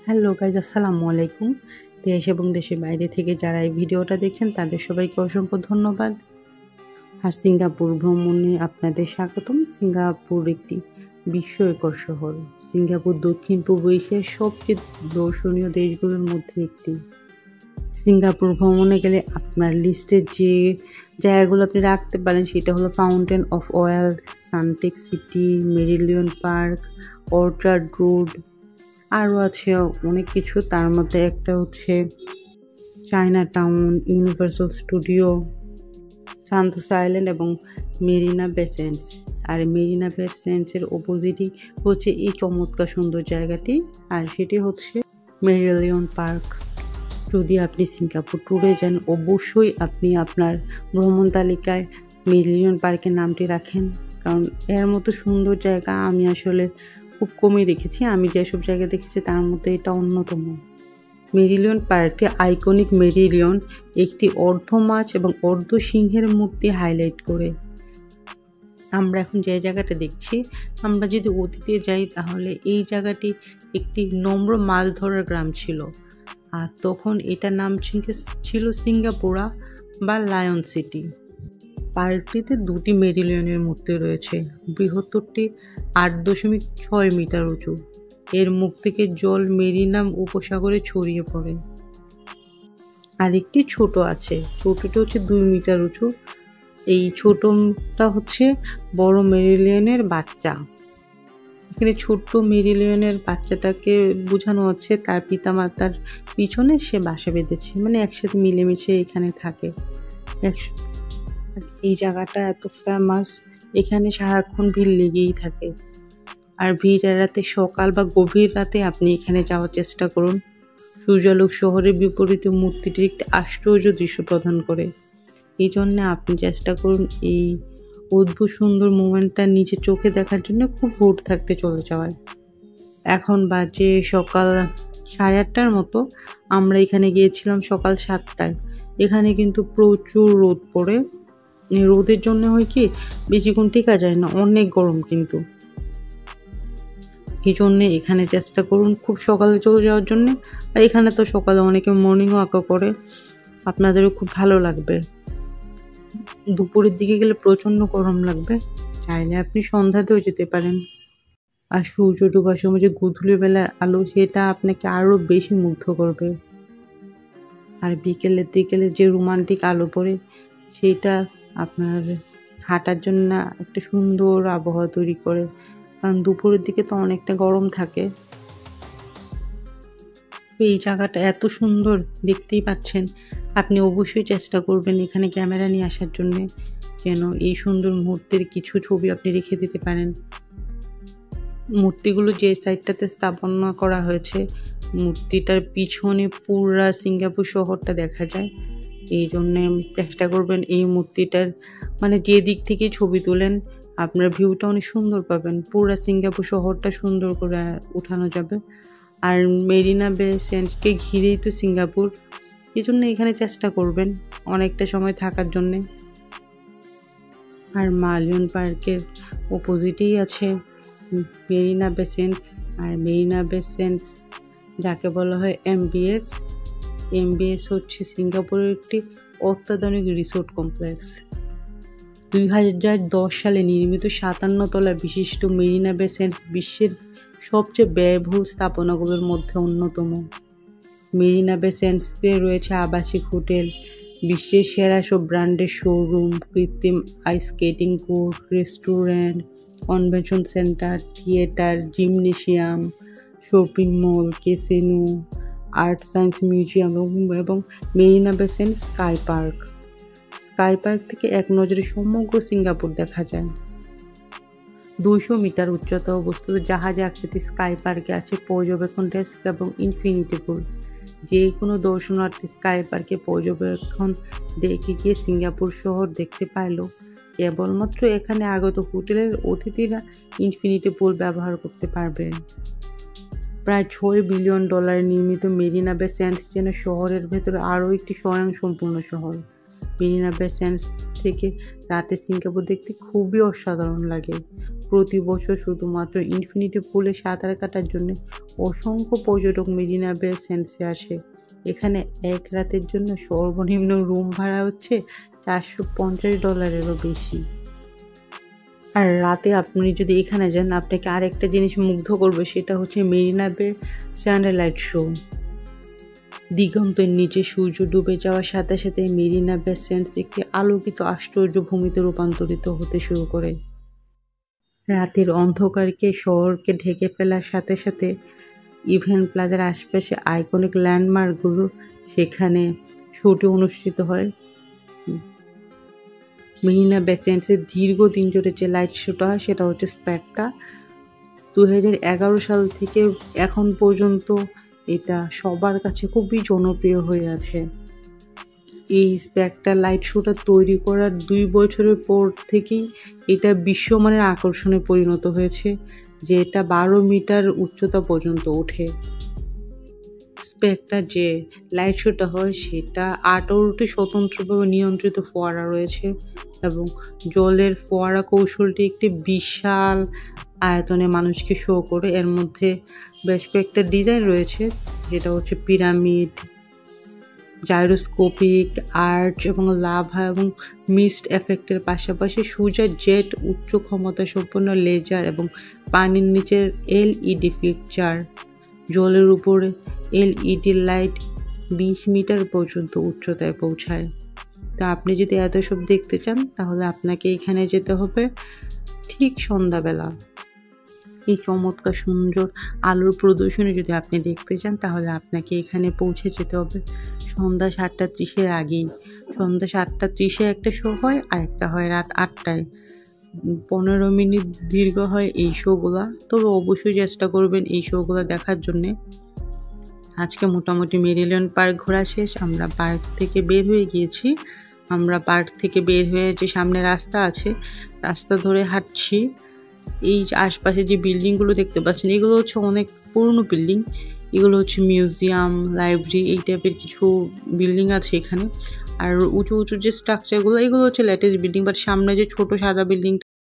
Hello guys, আসসালামু আলাইকুম। দেশ এবং দেশের বাইরে থেকে যারা এই ভিডিওটা দেখছেন তাদের সবাইকে অসংখ্য ধন্যবাদ। আর সিঙ্গাপুর ভ্রমণে আপনাদের স্বাগতম। সিঙ্গাপুর একটি বিস্ময়কর শহর। সিঙ্গাপুর দক্ষিণ পূর্ব এশিয়ার সবচেয়ে দর্শনীয় দেশগুলোর মধ্যে একটি। সিঙ্গাপুর ভ্রমণে গেলে আপনার লিস্টের যে জায়গাগুলো আপনি রাখতে পারেন সেটা হলো Fountain of Wealth, Suntec City, Merlion Park, Orchard Road, আরও আছে অনেক কিছু। তার মধ্যে একটা হচ্ছে Chinatown, Universal Studio, Sentosa Island এবং মেরিনা বে স্যান্ডস। আর মেরিনা বে স্যান্ডসের অপোজিটই হচ্ছে এই চমৎকার সুন্দর জায়গাটি, আর সেটি হচ্ছে মেরিলিয়ন পার্ক। যদি আপনি সিঙ্গাপুর ট্যুরে যান অবশ্যই আপনি আপনার ভ্রমণ তালিকায় মেরিলিয়ন পার্কের নামটি রাখেন, কারণ এর মতো সুন্দর জায়গা আমি আসলে খুব কমই দেখেছি। আমি যেসব জায়গা দেখেছি তার মধ্যে এটা অন্যতম। মেরিলিয়ন পার্কটি আইকনিক মেরিলিয়ন, একটি অর্ধ মাছ এবং অর্ধ সিংহের মূর্তি হাইলাইট করে। আমরা এখন যে জায়গাটা দেখছি, আমরা যদি অতীতে যাই তাহলে এই জায়গাটি একটি নম্র মাছ ধরার গ্রাম ছিল, আর তখন এটার নাম ছিল সিঙ্গাপুরা বা লায়ন সিটি। পার্কটিতে দুটি মেরিলিয়নের মূর্তি রয়েছে। বৃহত্তরটি 8.6 মিটার উঁচু। এর মুখ থেকে জল মেরিনা উপসাগরে ছড়িয়ে পড়ে। আরেকটি ছোট আছে, ছোটটা হচ্ছে 2 মিটার উঁচু। এই ছোটটা হচ্ছে বড় মেরিলিয়নের বাচ্চা। এখানে ছোট্ট মেরিলিয়নের বাচ্চাটাকে বোঝানো হচ্ছে তার পিতামাতার পিছনে সে বাসা বেঁধেছে, মানে একসাথে মিলেমিশে এখানে থাকে। এই জায়গাটা এত ফেমাস, এখানে সারাক্ষণ ভিড় লেগেই থাকে। আর ভিড় এড়াতে সকাল বা গভীর রাতে আপনি এখানে যাওয়ার চেষ্টা করুন। সূর্যালোক শহরের বিপরীতে মূর্তিটির একটি আশ্চর্য দৃশ্য প্রদান করে। এই জন্য আপনি চেষ্টা করুন এই অদ্ভুত সুন্দর মোমেন্টটা নিজে চোখে দেখার জন্য খুব ভোর থাকতে চলে যাওয়ায়। এখন বাজে সকাল 8:30টার মতো। আমরা এখানে গিয়েছিলাম সকাল 7টায়। এখানে কিন্তু প্রচুর রোদ পড়ে। রোদের জন্য হয় কি বেশিক্ষণ টিকা যায় না, অনেক গরম কিন্তু। এই জন্যে এখানে চেষ্টা করুন খুব সকালে চলে যাওয়ার জন্য। আর এখানে তো সকালে অনেকে মর্নিং ওয়াকও করে, আপনাদেরও খুব ভালো লাগবে। দুপুরের দিকে গেলে প্রচণ্ড গরম লাগবে, চাইলে আপনি সন্ধ্যাতেও যেতে পারেন। আর সূর্য ডোবার সময় যে গোধূলি বেলার আলো, সেটা আপনাকে আরও বেশি মুগ্ধ করবে। আর বিকেলের দিকে যে রোমান্টিক আলো পড়ে, সেটা আপনার হাঁটার জন্য একটা সুন্দর আবহাওয়া তৈরি করে, কারণ দুপুরের দিকে তো অনেকটা গরম থাকে। এই জায়গাটা এত সুন্দর, দেখতেই পাচ্ছেন। আপনি অবশ্যই চেষ্টা করবেন এখানে ক্যামেরা নিয়ে আসার জন্যে, যেন এই সুন্দর মুহূর্তের কিছু ছবি আপনি রেখে দিতে পারেন। মূর্তিগুলো যে সাইডটাতে স্থাপনা করা হয়েছে, মূর্তিটার পিছনে পুরা সিঙ্গাপুর শহরটা দেখা যায়। এই জন্যে চেষ্টা করবেন এই মূর্তিটার মানে যে দিক থেকে ছবি তোলেন আপনার ভিউটা অনেক সুন্দর পাবেন। পুরা সিঙ্গাপুর শহরটা সুন্দর করে উঠানো যাবে। আর মেরিনা বে স্যান্ডসকে ঘিরেই তো সিঙ্গাপুর, এই জন্য এখানে চেষ্টা করবেন অনেকটা সময় থাকার জন্যে। আর মেরিলিয়ন পার্কের অপোজিটেই আছে মেরিনা বে স্যান্ডস। আর মেরিনা বে স্যান্ডস যাকে বলা হয় এমবিএস, এমবিএস হচ্ছে সিঙ্গাপুরের একটি অত্যাধুনিক রিসোর্ট কমপ্লেক্স। 2010 সালে নির্মিত 57 তলা বিশিষ্ট মেরিনা বে স্যান্ডস বিশ্বের সবচেয়ে ব্যয়বহুল স্থাপনাগুলোর মধ্যে অন্যতম। মেরিনা বে স্যান্ডসে রয়েছে আবাসিক হোটেল, বিশ্বের সেরা সব ব্র্যান্ডের শোরুম, কৃত্রিম ice skating court, restaurant, convention centre, theatre, gymnasium, shopping mall, casino, art science museum এবং Marina Bay Sands Sky Park. Sky park থেকে এক নজরে সমগ্র সিঙ্গাপুর দেখা যায়। 200 মিটার উচ্চতা অবস্থিত জাহাজে আকৃতি স্কাই পার্কে আছে পর্যবেক্ষণ ডেস্ক এবং ইনফিনিটি পুল। যে কোনো দর্শনার্থী স্কাই পার্কে পর্যবেক্ষণ দেখে গিয়ে সিঙ্গাপুর শহর দেখতে পাইল। কেবলমাত্র এখানে আগত হোটেলের অতিথিরা ইনফিনিটি পুল ব্যবহার করতে পারবে। প্রায় $6 বিলিয়ন নির্মিত মেরিনা বে স্যান্ডস যেন শহরের ভেতরে আরও একটি স্বয়ংসম্পূর্ণ শহর। মেরিনা বে স্যান্ডস থেকে রাতে সিঙ্গাপুর দেখতে খুবই অসাধারণ লাগে। প্রতি বছর শুধুমাত্র ইনফিনিটি পুলে সাঁতার কাটার জন্য অসংখ্য পর্যটক মেরিনা বে স্যান্ডসে আসে। এখানে এক রাতের জন্য সর্বনিম্ন রুম ভাড়া হচ্ছে $450 বেশি। আর রাতে আপনি যদি এখানে যান, আপনাকে আরেকটা জিনিস মুগ্ধ করবে, সেটা হচ্ছে মেরিনা বে সানলাইট শো। দিগন্তের নিচে সূর্য ডুবে যাওয়ার সাথে সাথে মেরিনা বে স্যান্ডস একটি আলোকিত আশ্চর্য ভূমিতে রূপান্তরিত হতে শুরু করে। রাতের অন্ধকারকে শহরকে ঢেকে ফেলার সাথে সাথে ইভেন্ট প্লাজার আশপাশে আইকনিক ল্যান্ডমার্কগুলো সেখানে শোটি অনুষ্ঠিত হয়। মেরিনা বে স্যান্ডসের দীর্ঘদিন ধরে যে লাইট শোটা হয় সেটা হচ্ছে স্পেকটা। 2011 সাল থেকে এখন পর্যন্ত এটা সবার কাছে খুবই জনপ্রিয় হয়ে আছে। এই স্পেকটা লাইট শোটা তৈরি করার 2 বছরের পর থেকেই এটা বিশ্বমানের আকর্ষণে পরিণত হয়েছে, যে এটা 12 মিটার উচ্চতা পর্যন্ত ওঠে। স্পেকটা যে লাইট শোটা হয় সেটা 18টি স্বতন্ত্রভাবে নিয়ন্ত্রিত ফোয়ারা রয়েছে এবং জলের ফোয়ারা কৌশলটি একটি বিশাল আয়তনে মানুষকে শো করে। এর মধ্যে বেশ কয়েকটা ডিজাইন রয়েছে, যেটা হচ্ছে পিরামিড, জাইরোস্কোপিক, আর্চ এবং লাভা এবং মিস্ট এফেক্টের পাশাপাশি সূর্যের জেট, উচ্চ ক্ষমতা সম্পন্ন লেজার এবং পানির নিচের LED ফিচার। জলের উপরে LED লাইট 20 মিটার পর্যন্ত উচ্চতায় পৌঁছায়। তো আপনি যদি এত সব দেখতে চান তাহলে আপনাকে এখানে যেতে হবে ঠিক সন্ধ্যাবেলা। এই চমৎকার সুন্দর আলোর প্রদর্শনী যদি আপনি দেখতে চান তাহলে আপনাকে এখানে পৌঁছে যেতে হবে সন্ধ্যা 7:30 আগেই। সন্ধ্যা 7:30 একটা শো হয় আর একটা হয় রাত 8টায়। 15 মিনিট দীর্ঘ হয় এই শোগুলা, তবে অবশ্যই চেষ্টা করবেন এই শোগুলা দেখার জন্যে। আজকে মোটামুটি মেরিল্যান্ড পার্ক ঘোরা শেষ। আমরা পার্ক থেকে বের হয়ে গিয়েছি। আমরা পার্ক থেকে বের হয়ে যে সামনে রাস্তা আছে, রাস্তা ধরে হাঁটছি। এই আশপাশে যে বিল্ডিংগুলো দেখতে পাচ্ছেন এগুলো হচ্ছে অনেক পুরনো বিল্ডিং। এগুলো হচ্ছে মিউজিয়াম, লাইব্রেরি, এই টাইপের কিছু বিল্ডিং আছে এখানে। আর উঁচু উঁচু যে স্ট্রাকচারগুলো এগুলো হচ্ছে লেটেস্ট বিল্ডিং, বাট সামনে যে ছোট সাদা বিল্ডিংটা